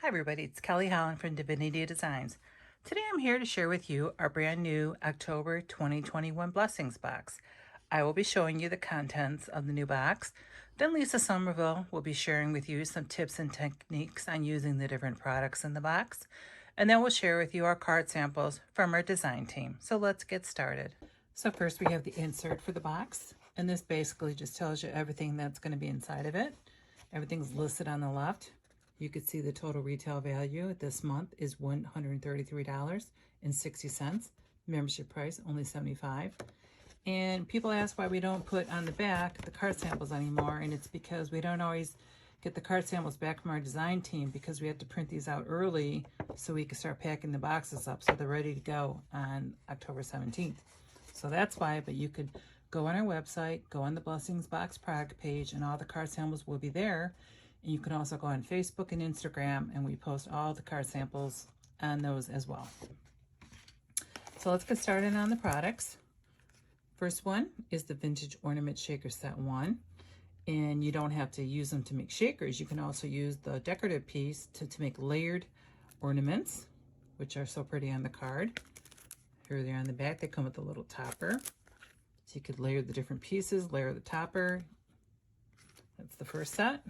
Hi everybody, it's Kelly Holland from Divinity Designs. Today I'm here to share with you our brand new October 2021 Blessings box. I will be showing you the contents of the new box. Then Lisa Somerville will be sharing with you some tips and techniques on using the different products in the box. And then we'll share with you our card samples from our design team. So let's get started. So first we have the insert for the box. And this basically just tells you everything that's going to be inside of it. Everything's listed on the left. You could see the total retail value this month is $133.60. Membership price only $75. And people ask why we don't put on the back the card samples anymore, and it's because we don't always get the card samples back from our design team because we have to print these out early so we can start packing the boxes up so they're ready to go on October 17th. So that's why, but you could go on our website, go on the Blessings Box product page, and all the card samples will be there. And you can also go on Facebook and Instagram, and we post all the card samples on those as well. So let's get started on the products. First one is the Vintage Ornament Shaker Set 1. And you don't have to use them to make shakers. You can also use the decorative piece to make layered ornaments, which are so pretty on the card. Here they are on the back. They come with a little topper. So you could layer the different pieces, layer the topper. That's the first set.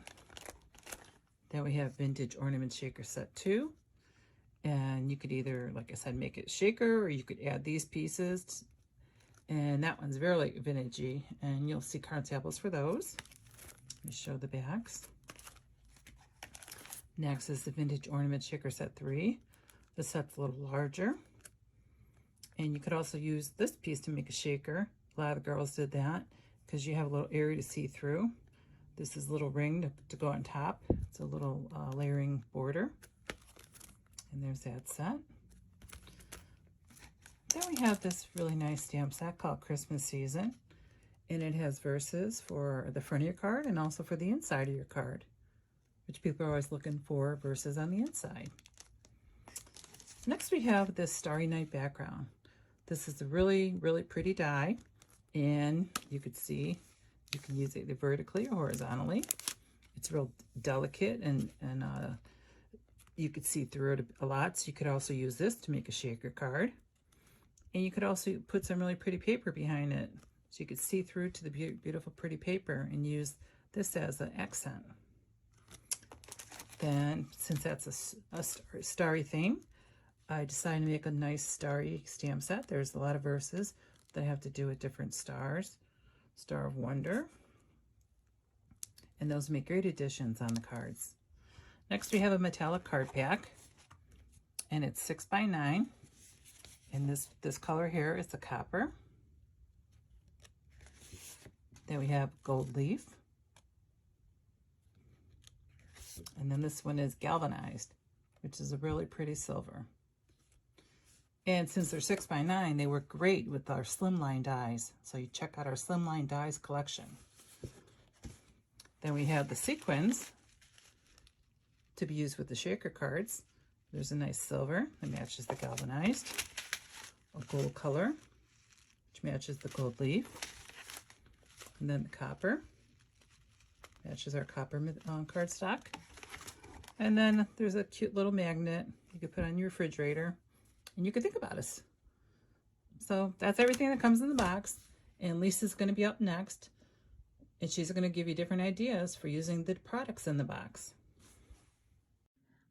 Then we have Vintage Ornament Shaker Set 2. And you could either, like I said, make it shaker, or you could add these pieces. And that one's very vintagey, and you'll see card samples for those. Let me show the backs. Next is the Vintage Ornament Shaker Set 3. The set's a little larger. And you could also use this piece to make a shaker. A lot of the girls did that because you have a little area to see through. This is a little ring to go on top. It's a little layering border. And there's that set. Then we have this really nice stamp set called Christmas Season. And it has verses for the front of your card and also for the inside of your card, which people are always looking for verses on the inside. Next we have this Starry Night background. This is a really, really pretty die. And you could see you can use it either vertically or horizontally. It's real delicate, and you could see through it a lot. So you could also use this to make a shaker card. And you could also put some really pretty paper behind it, so you could see through to the beautiful pretty paper and use this as an accent. Then, since that's a starry theme, I decided to make a nice starry stamp set. There's a lot of verses that have to do with different stars. Star of Wonder. And those make great additions on the cards. Next we have a metallic card pack, and it's 6x9. And this color here is the copper. Then we have gold leaf. And then this one is galvanized, which is a really pretty silver. And since they're 6x9, they work great with our slimline dies. So you check out our slimline dies collection. Then we have the sequins to be used with the shaker cards. There's a nice silver that matches the galvanized. A gold color, which matches the gold leaf. And then the copper matches our copper cardstock. And then there's a cute little magnet you could put on your refrigerator, and you could think about us. So that's everything that comes in the box. And Lisa's going to be up next, and she's going to give you different ideas for using the products in the box.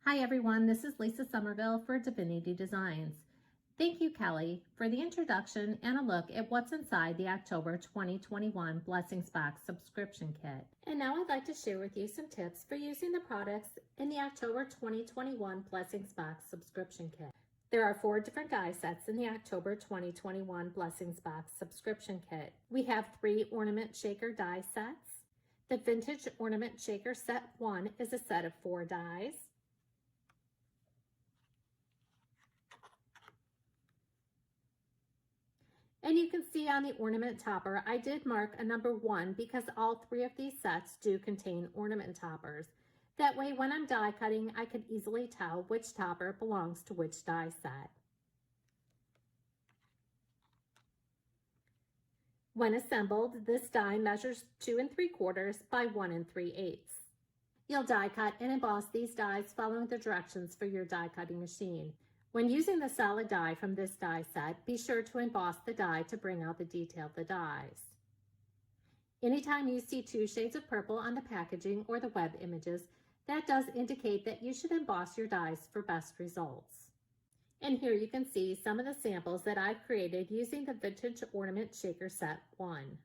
Hi everyone, this is Lisa Somerville for Divinity Designs. Thank you, Kelly, for the introduction and a look at what's inside the October 2021 Blessings Box subscription kit. And now I'd like to share with you some tips for using the products in the October 2021 Blessings Box subscription kit. There are 4 different die sets in the October 2021 Blessings Box subscription kit. We have 3 ornament shaker die sets. The Vintage Ornament Shaker Set 1 is a set of 4 dies. And you can see on the ornament topper, I did mark a number 1 because all 3 of these sets do contain ornament toppers. That way, when I'm die cutting, I could easily tell which topper belongs to which die set. When assembled, this die measures 2 3/4 by 1 3/8. You'll die cut and emboss these dies following the directions for your die cutting machine. When using the solid die from this die set, be sure to emboss the die to bring out the detail of the dies. Anytime you see 2 shades of purple on the packaging or the web images, that does indicate that you should emboss your dies for best results. And here you can see some of the samples that I've created using the Vintage Ornament Shaker Set 1.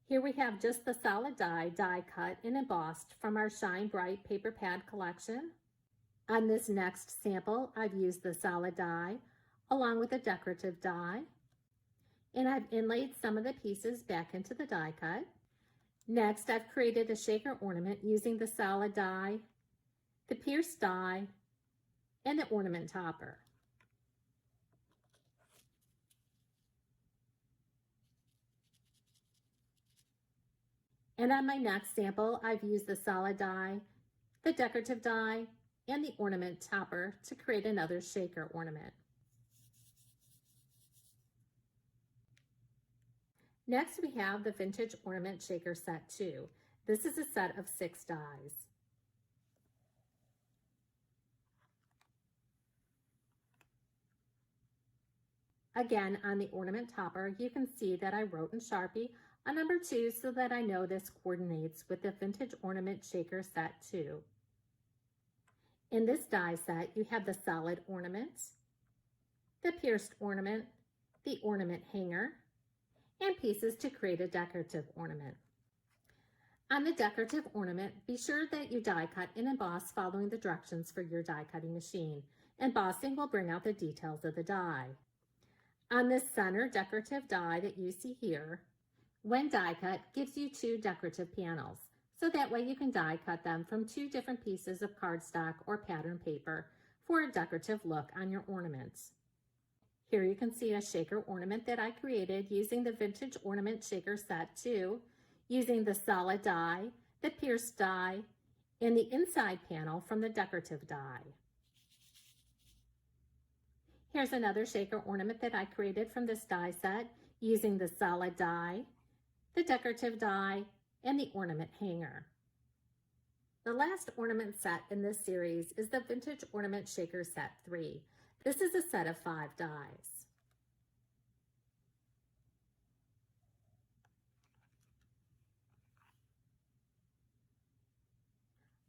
Here we have just the solid die cut and embossed from our Shine Bright paper pad collection. On this next sample, I've used the solid die along with a decorative die, and I've inlaid some of the pieces back into the die cut. Next, I've created a shaker ornament using the solid die, the pierced die, and the ornament topper. And on my next sample, I've used the solid die, the decorative die, and the ornament topper to create another shaker ornament. Next, we have the Vintage Ornament Shaker Set 2. This is a set of 6 dies. Again, on the ornament topper, you can see that I wrote in Sharpie a number 2 so that I know this coordinates with the Vintage Ornament Shaker Set 2. In this die set, you have the solid ornament, the pierced ornament, the ornament hanger, and pieces to create a decorative ornament. On the decorative ornament, be sure that you die cut and emboss following the directions for your die cutting machine. Embossing will bring out the details of the die. On this center decorative die that you see here, when die cut, gives you 2 decorative panels, so that way you can die cut them from 2 different pieces of cardstock or pattern paper for a decorative look on your ornaments. Here you can see a shaker ornament that I created using the Vintage Ornament Shaker Set 2, using the solid die, the pierced die, and the inside panel from the decorative die. Here's another shaker ornament that I created from this die set using the solid die, the decorative die, and the ornament hanger. The last ornament set in this series is the Vintage Ornament Shaker Set 3. This is a set of 5 dies.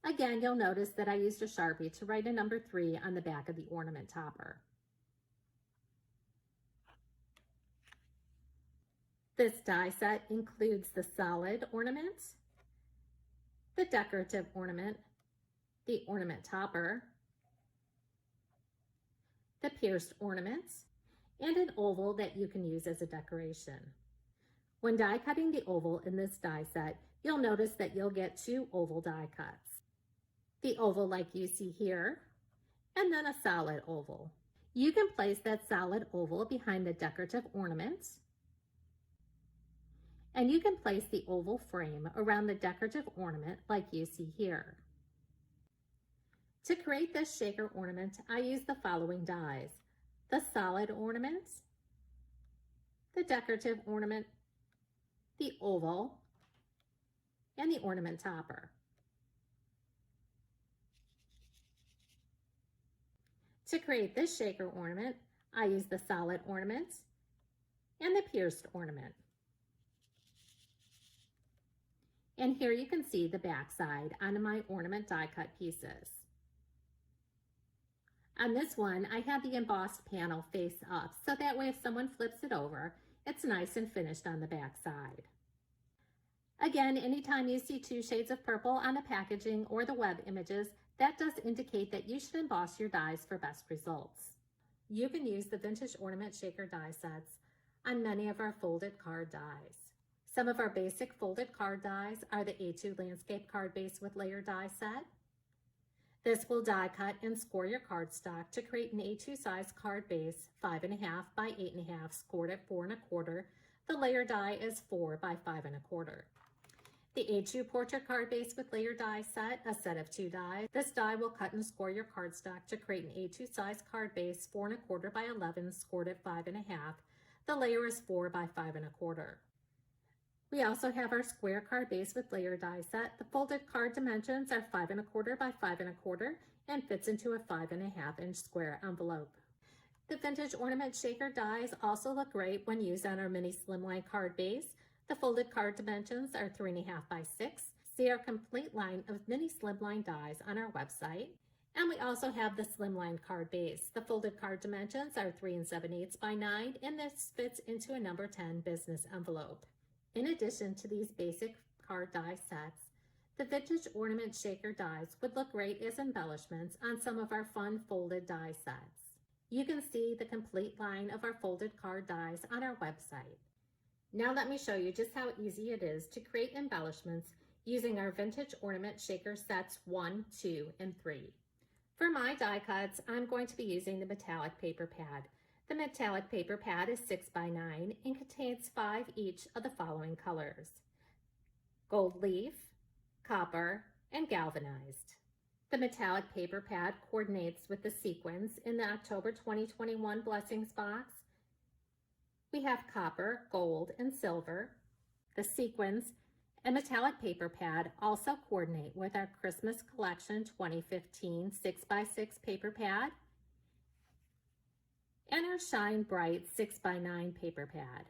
Again, you'll notice that I used a Sharpie to write a number 3 on the back of the ornament topper. This die set includes the solid ornament, the decorative ornament, the ornament topper, the pierced ornament, and an oval that you can use as a decoration. When die cutting the oval in this die set, you'll notice that you'll get 2 oval die cuts. The oval like you see here, and then a solid oval. You can place that solid oval behind the decorative ornament, and you can place the oval frame around the decorative ornament like you see here. To create this shaker ornament, I use the following dies: the solid ornament, the decorative ornament, the oval, and the ornament topper. To create this shaker ornament, I use the solid ornament and the pierced ornament. And here you can see the back side on my ornament die cut pieces. On this one, I have the embossed panel face up, so that way if someone flips it over, it's nice and finished on the back side. Again, anytime you see 2 shades of purple on the packaging or the web images, that does indicate that you should emboss your dies for best results. You can use the Vintage Ornament Shaker die sets on many of our folded card dies. Some of our basic folded card dies are the A2 Landscape Card Base with Layer die set. This will die cut and score your cardstock to create an A2 size card base, 5.5 by 8.5, scored at 4 1/4. The layer die is 4 by 5 1/4. The A2 Portrait Card Base with Layer die set, a set of 2 dies. This die will cut and score your cardstock to create an A2 size card base, 4 1/4 by 11, scored at 5.5. The layer is 4 by 5 1/4. We also have our square card base with layer die set. The folded card dimensions are 5 1/4 by 5 1/4 and fits into a 5 1/2 inch square envelope. The vintage ornament shaker dies also look great when used on our mini slimline card base. The folded card dimensions are 3 1/2 by 6. See our complete line of mini slimline dies on our website. And we also have the slimline card base. The folded card dimensions are 3 7/8 by 9, and this fits into a number 10 business envelope. In addition to these basic card die sets, the vintage ornament shaker dies would look great as embellishments on some of our fun folded die sets. You can see the complete line of our folded card dies on our website. Now let me show you just how easy it is to create embellishments using our vintage ornament shaker sets 1, 2, and 3. For my die cuts, I'm going to be using the metallic paper pad. The metallic paper pad is 6 by 9 and contains 5 each of the following colors: gold leaf, copper, and galvanized. The metallic paper pad coordinates with the sequins in the October 2021 Blessings box. We have copper, gold, and silver. The sequins and metallic paper pad also coordinate with our Christmas Collection 2015 6x6 paper pad and our Shine Bright 6x9 paper pad.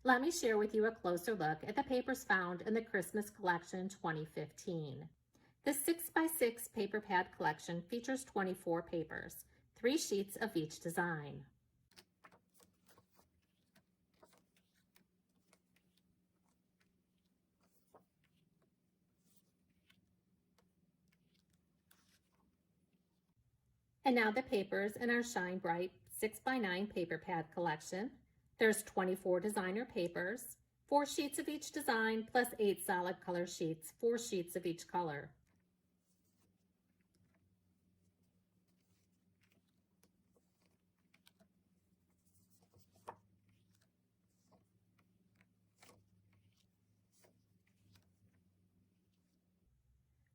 Let me share with you a closer look at the papers found in the Christmas Collection 2015. The 6x6 paper pad collection features 24 papers, 3 sheets of each design. And now the papers in our Shine Bright 6x9 paper pad collection. There's 24 designer papers, 4 sheets of each design, plus 8 solid color sheets, 4 sheets of each color.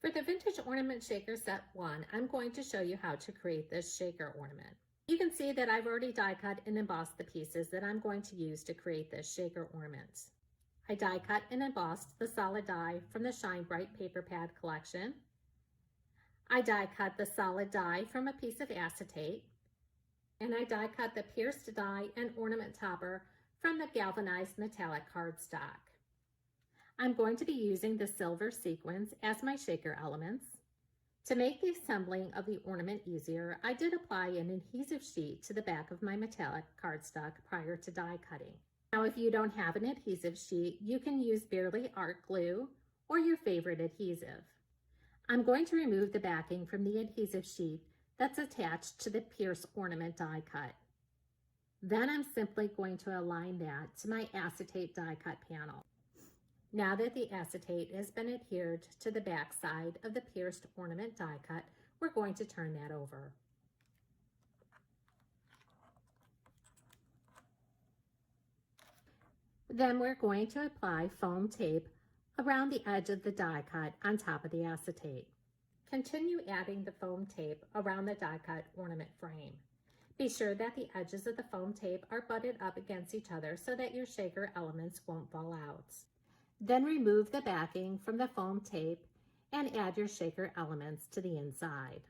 For the Vintage Ornament Shaker Set 1, I'm going to show you how to create this shaker ornament. You can see that I've already die cut and embossed the pieces that I'm going to use to create this shaker ornament. I die cut and embossed the solid die from the Shine Bright paper pad collection. I die cut the solid die from a piece of acetate. And I die cut the pierced die and ornament topper from the galvanized metallic cardstock. I'm going to be using the silver sequins as my shaker elements. To make the assembling of the ornament easier, I did apply an adhesive sheet to the back of my metallic cardstock prior to die cutting. Now, if you don't have an adhesive sheet, you can use Bearly Art Glue or your favorite adhesive. I'm going to remove the backing from the adhesive sheet that's attached to the pierced ornament die cut. Then I'm simply going to align that to my acetate die cut panel. Now that the acetate has been adhered to the back side of the pierced ornament die cut, we're going to turn that over. Then we're going to apply foam tape around the edge of the die cut on top of the acetate. Continue adding the foam tape around the die cut ornament frame. Be sure that the edges of the foam tape are butted up against each other so that your shaker elements won't fall out. Then remove the backing from the foam tape and add your shaker elements to the inside.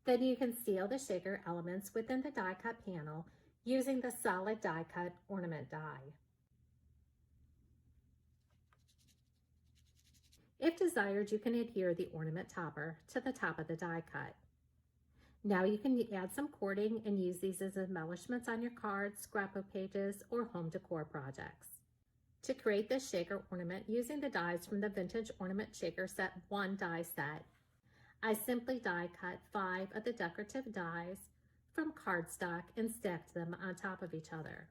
Then you can seal the shaker elements within the die cut panel using the solid die cut ornament die. If desired, you can adhere the ornament topper to the top of the die cut. Now you can add some cording and use these as embellishments on your cards, scrapbook pages, or home decor projects. To create this shaker ornament using the dies from the Vintage Ornament Shaker Set 1 die set, I simply die cut 5 of the decorative dies from cardstock and stacked them on top of each other.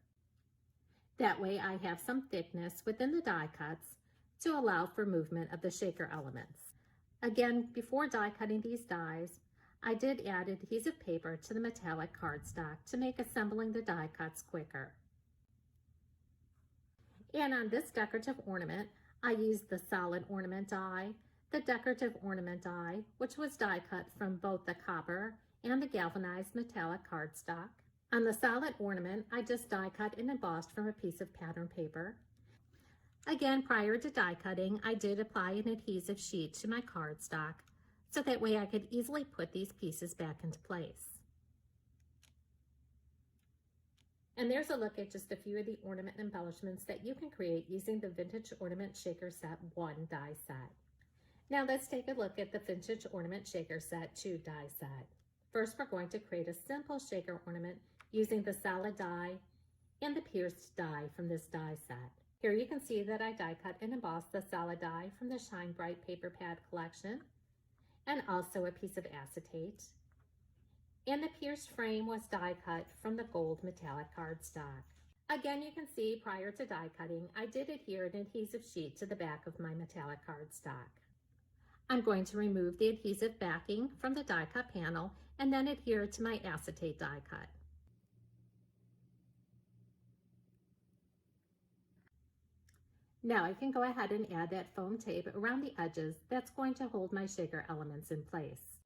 That way I have some thickness within the die cuts to allow for movement of the shaker elements. Again, before die cutting these dies, I did add adhesive paper to the metallic cardstock to make assembling the die cuts quicker. And on this decorative ornament, I used the solid ornament die, the decorative ornament die, which was die cut from both the copper and the galvanized metallic cardstock. On the solid ornament, I just die cut and embossed from a piece of pattern paper. Again, prior to die cutting, I did apply an adhesive sheet to my cardstock so that way I could easily put these pieces back into place. And there's a look at just a few of the ornament embellishments that you can create using the Vintage Ornament Shaker Set 1 die set. Now let's take a look at the Vintage Ornament Shaker Set 2 die set. First, we're going to create a simple shaker ornament using the solid die and the pierced die from this die set. Here you can see that I die cut and embossed the solid die from the Shine Bright paper pad collection and also a piece of acetate. And the pierced frame was die cut from the gold metallic cardstock. Again, you can see prior to die cutting, I did adhere an adhesive sheet to the back of my metallic cardstock. I'm going to remove the adhesive backing from the die cut panel and then adhere to my acetate die cut. Now I can go ahead and add that foam tape around the edges that's going to hold my shaker elements in place.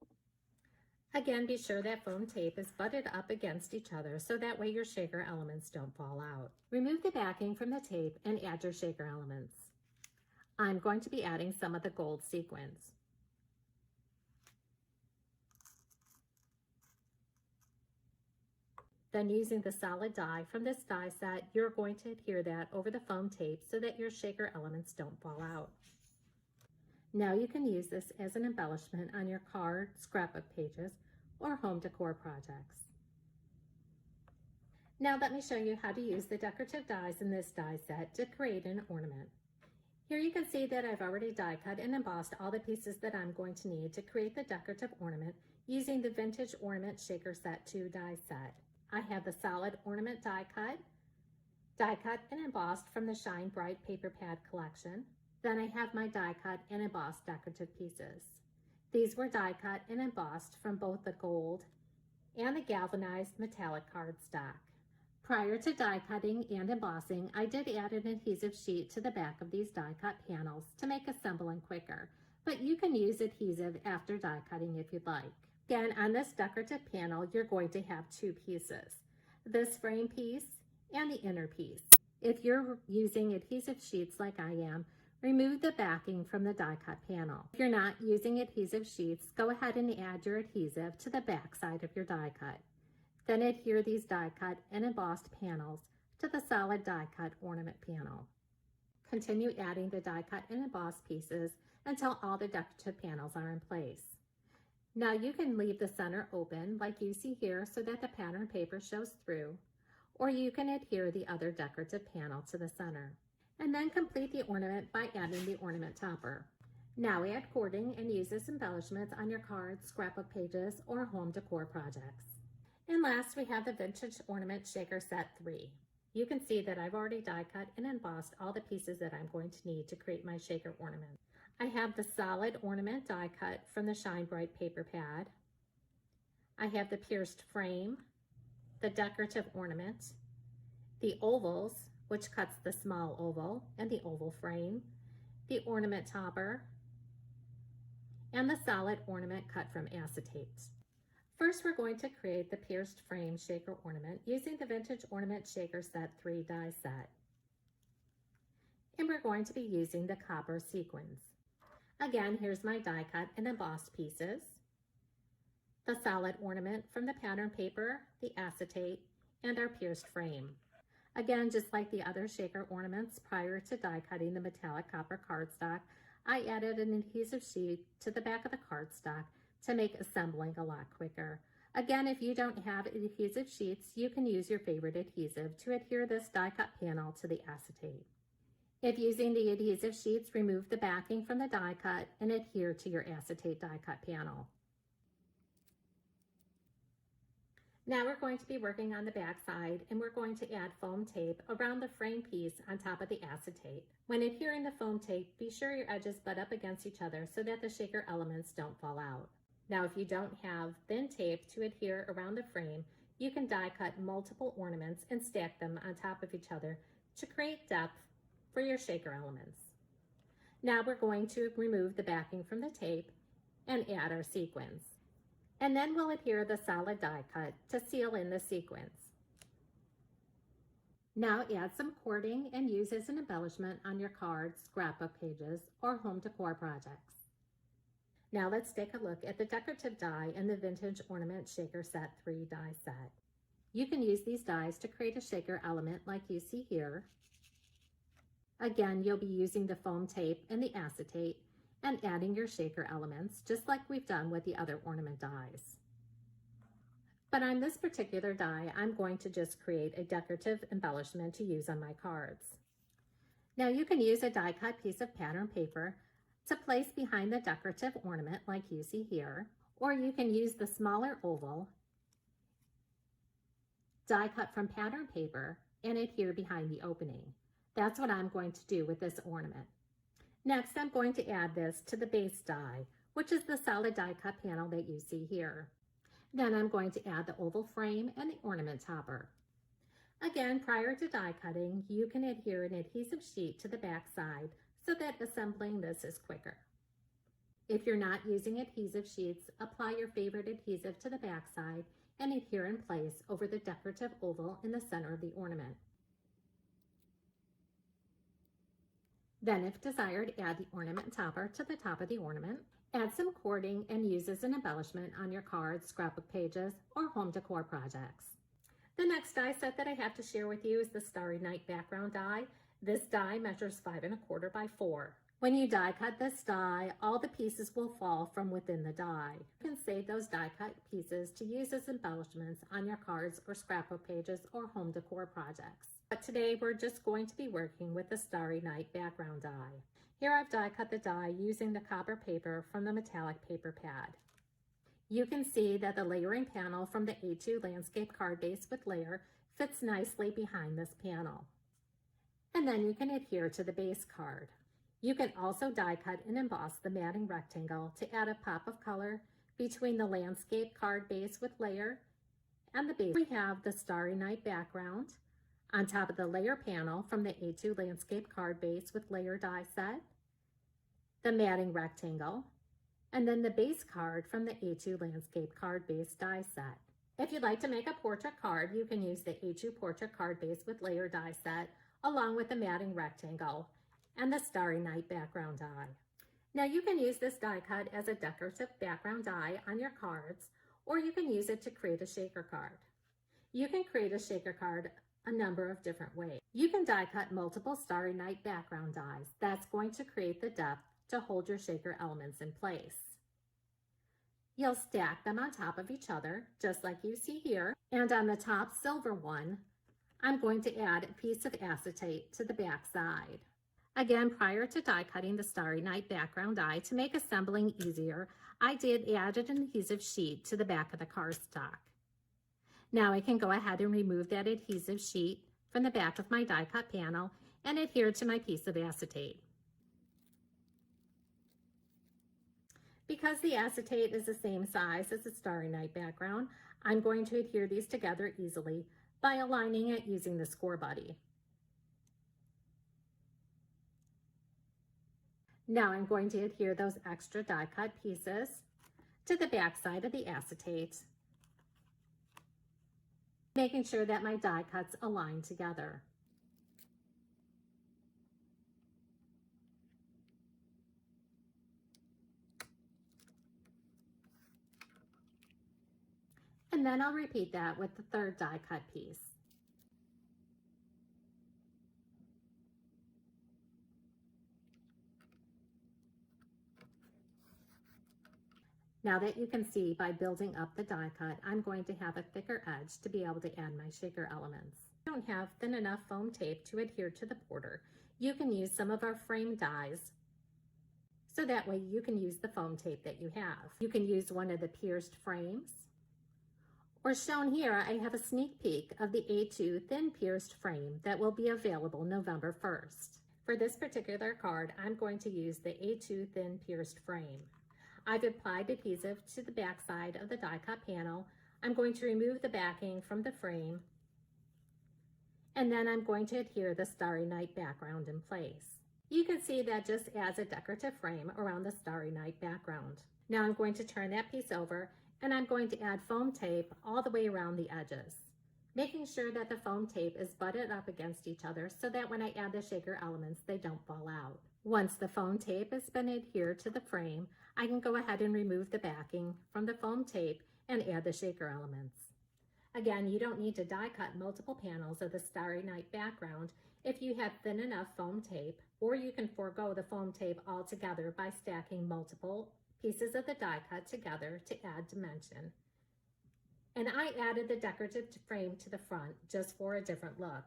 Again, be sure that foam tape is butted up against each other so that way your shaker elements don't fall out. Remove the backing from the tape and add your shaker elements. I'm going to be adding some of the gold sequins. Then using the solid die from this die set, you're going to adhere that over the foam tape so that your shaker elements don't fall out. Now you can use this as an embellishment on your card, scrapbook pages, or home decor projects. Now let me show you how to use the decorative dies in this die set to create an ornament. Here you can see that I've already die cut and embossed all the pieces that I'm going to need to create the decorative ornament using the Vintage Ornament Shaker Set 2 die set. I have the solid ornament die cut and embossed from the Shine Bright paper pad collection. Then I have my die cut and embossed decorative pieces. These were die cut and embossed from both the gold and the galvanized metallic cardstock. Prior to die cutting and embossing, I did add an adhesive sheet to the back of these die cut panels to make assembling quicker, but you can use adhesive after die cutting if you'd like. Again, on this decorative panel, you're going to have two pieces, this frame piece and the inner piece. If you're using adhesive sheets like I am, remove the backing from the die cut panel. If you're not using adhesive sheets, go ahead and add your adhesive to the back side of your die cut. Then adhere these die cut and embossed panels to the solid die cut ornament panel. Continue adding the die cut and embossed pieces until all the decorative panels are in place. Now you can leave the center open like you see here so that the pattern paper shows through, or you can adhere the other decorative panel to the center. And then complete the ornament by adding the ornament topper. Now add cording and use this embellishment on your cards, scrapbook pages, or home decor projects. And last, we have the Vintage Ornament Shaker Set 3. You can see that I've already die cut and embossed all the pieces that I'm going to need to create my shaker ornament. I have the solid ornament die cut from the Shine Bright paper pad. I have the pierced frame, the decorative ornament, the ovals, which cuts the small oval and the oval frame, the ornament topper, and the solid ornament cut from acetate. First, we're going to create the pierced frame shaker ornament using the Vintage Ornament Shaker Set 3 die set. And we're going to be using the copper sequins. Again, here's my die cut and embossed pieces, the solid ornament from the pattern paper, the acetate, and our pierced frame. Again, just like the other shaker ornaments, prior to die cutting the metallic copper cardstock, I added an adhesive sheet to the back of the cardstock to make assembling a lot quicker. Again, if you don't have adhesive sheets, you can use your favorite adhesive to adhere this die cut panel to the acetate. If using the adhesive sheets, remove the backing from the die cut and adhere to your acetate die cut panel. Now we're going to be working on the back side, and we're going to add foam tape around the frame piece on top of the acetate. When adhering the foam tape, be sure your edges butt up against each other so that the shaker elements don't fall out. Now if you don't have thin tape to adhere around the frame, you can die cut multiple ornaments and stack them on top of each other to create depth for your shaker elements. Now we're going to remove the backing from the tape and add our sequins. And then we'll adhere the solid die cut to seal in the sequins. Now add some cording and use as an embellishment on your cards, scrapbook pages, or home decor projects. Now let's take a look at the decorative die in the Vintage Ornament Shaker Set 3 die set. You can use these dies to create a shaker element like you see here. Again, you'll be using the foam tape and the acetate and adding your shaker elements just like we've done with the other ornament dies. But on this particular die, I'm going to just create a decorative embellishment to use on my cards. Now you can use a die cut piece of pattern paper to place behind the decorative ornament like you see here, or you can use the smaller oval die cut from pattern paper and adhere behind the opening. That's what I'm going to do with this ornament. Next, I'm going to add this to the base die, which is the solid die cut panel that you see here. Then I'm going to add the oval frame and the ornament topper. Again, prior to die cutting, you can adhere an adhesive sheet to the back side so that assembling this is quicker. If you're not using adhesive sheets, apply your favorite adhesive to the back side and adhere in place over the decorative oval in the center of the ornament. Then, if desired, add the ornament topper to the top of the ornament. Add some cording and use as an embellishment on your cards, scrapbook pages, or home decor projects. The next die set that I have to share with you is the Starry Night background die. This die measures 5 1/4 by 4. When you die cut this die, all the pieces will fall from within the die. You can save those die cut pieces to use as embellishments on your cards or scrapbook pages or home decor projects. But today we're just going to be working with the Starry Night background die. Here I've die cut the die using the copper paper from the metallic paper pad. You can see that the layering panel from the A2 landscape card base with layer fits nicely behind this panel. And then you can adhere to the base card. You can also die cut and emboss the matting rectangle to add a pop of color between the landscape card base with layer and the base. We have the Starry Night background on top of the layer panel from the A2 landscape card base with layer die set, the matting rectangle, and then the base card from the A2 landscape card base die set. If you'd like to make a portrait card, you can use the A2 portrait card base with layer die set along with the matting rectangle and the Starry Night background die. Now you can use this die cut as a decorative background die on your cards, or you can use it to create a shaker card. You can create a shaker card a number of different ways. You can die cut multiple Starry Night background dies. That's going to create the depth to hold your shaker elements in place. You'll stack them on top of each other, just like you see here. And on the top silver one, I'm going to add a piece of acetate to the back side. Again, prior to die cutting the Starry Night background die, to make assembling easier, I did add an adhesive sheet to the back of the cardstock. Now I can go ahead and remove that adhesive sheet from the back of my die cut panel and adhere to my piece of acetate. Because the acetate is the same size as the Starry Night background, I'm going to adhere these together easily by aligning it using the score buddy. Now I'm going to adhere those extra die cut pieces to the back side of the acetate, making sure that my die cuts align together. And then I'll repeat that with the third die cut piece. Now that you can see by building up the die cut, I'm going to have a thicker edge to be able to add my shaker elements. If you don't have thin enough foam tape to adhere to the border, you can use some of our frame dies, so that way you can use the foam tape that you have. You can use one of the pierced frames, or shown here, I have a sneak peek of the A2 thin pierced frame that will be available November 1st. For this particular card, I'm going to use the A2 thin pierced frame. I've applied adhesive to the back side of the die cut panel. I'm going to remove the backing from the frame, and then I'm going to adhere the Starry Night background in place. You can see that just adds a decorative frame around the Starry Night background. Now I'm going to turn that piece over and I'm going to add foam tape all the way around the edges, making sure that the foam tape is butted up against each other so that when I add the shaker elements, they don't fall out. Once the foam tape has been adhered to the frame, I can go ahead and remove the backing from the foam tape and add the shaker elements. Again, you don't need to die cut multiple panels of the Starry Night background if you have thin enough foam tape, or you can forego the foam tape altogether by stacking multiple pieces of the die cut together to add dimension. And I added the decorative frame to the front just for a different look.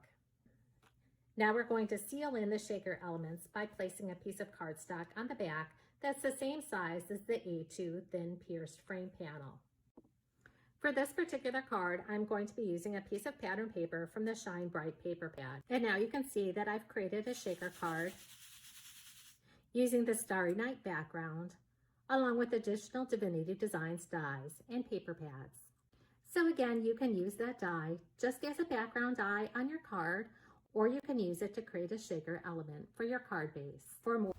Now we're going to seal in the shaker elements by placing a piece of cardstock on the back that's the same size as the A2 thin pierced frame panel. For this particular card, I'm going to be using a piece of pattern paper from the Shine Bright paper pad. And now you can see that I've created a shaker card using the Starry Night background, along with additional Divinity Designs dies and paper pads. So again, you can use that die just as a background die on your card, or you can use it to create a shaker element for your card base. For more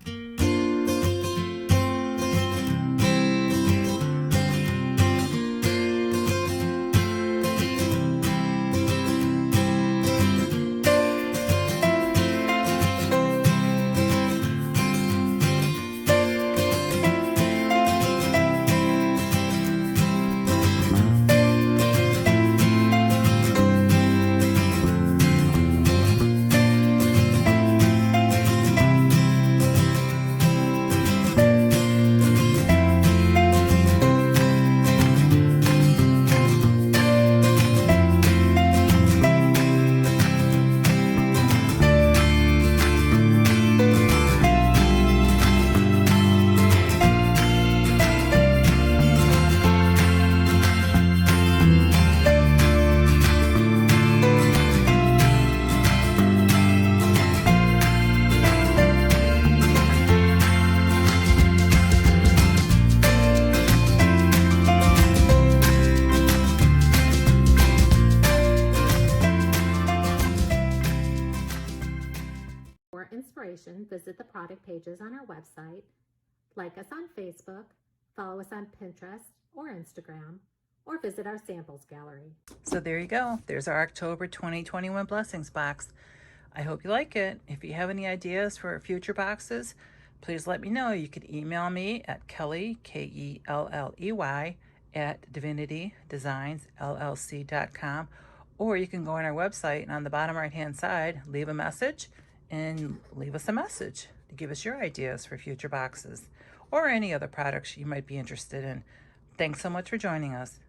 inspiration, visit the product pages on our website, like us on Facebook, follow us on Pinterest or Instagram, or visit our samples gallery. So there you go. There's our October 2021 Blessings box. I hope you like it. If you have any ideas for future boxes, please let me know. You could email me at Kelley, Kelley, at divinitydesignsllc.com, or you can go on our website and on the bottom right-hand side, leave a message and leave us a message to give us your ideas for future boxes or any other products you might be interested in. Thanks so much for joining us.